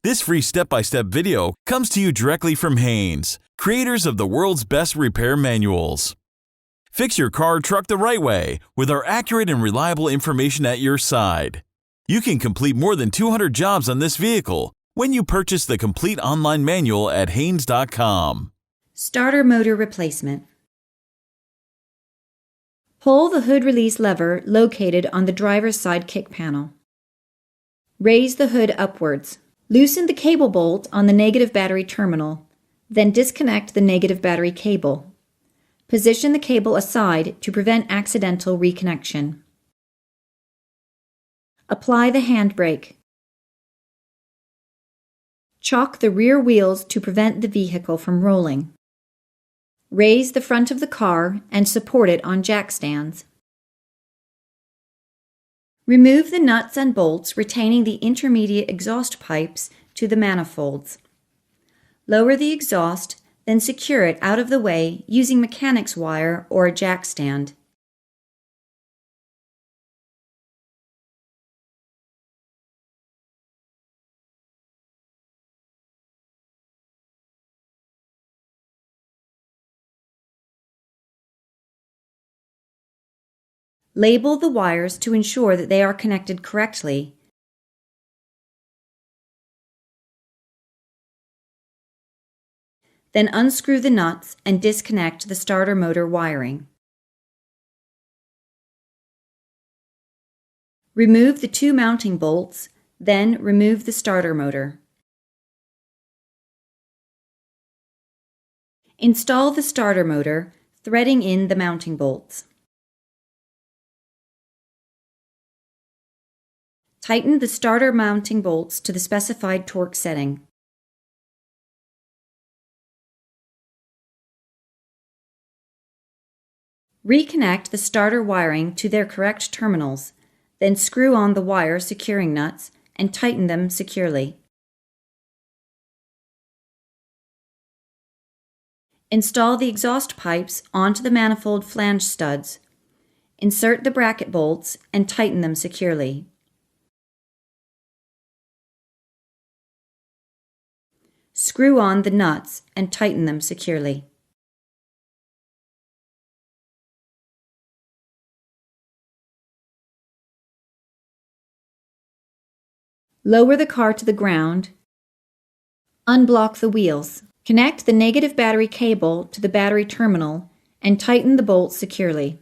This free step-by-step video comes to you directly from Haynes, creators of the world's best repair manuals. Fix your car or truck the right way with our accurate and reliable information at your side. You can complete more than 200 jobs on this vehicle when you purchase the complete online manual at Haynes.com. Starter motor replacement. Pull the hood release lever located on the driver's side kick panel. Raise the hood upwards. Loosen the cable bolt on the negative battery terminal, then disconnect the negative battery cable. Position the cable aside to prevent accidental reconnection. Apply the handbrake. Chock the rear wheels to prevent the vehicle from rolling. Raise the front of the car and support it on jack stands. Remove the nuts and bolts retaining the intermediate exhaust pipes to the manifolds. Lower the exhaust, then secure it out of the way using mechanic's wire or a jack stand. Label the wires to ensure that they are connected correctly. Then unscrew the nuts and disconnect the starter motor wiring. Remove the two mounting bolts, then remove the starter motor. Install the starter motor, threading in the mounting bolts. Tighten the starter mounting bolts to the specified torque setting. Reconnect the starter wiring to their correct terminals, then screw on the wire securing nuts and tighten them securely. Install the exhaust pipes onto the manifold flange studs. Insert the bracket bolts and tighten them securely. Screw on the nuts and tighten them securely. Lower the car to the ground. Unblock the wheels. Connect the negative battery cable to the battery terminal and tighten the bolts securely.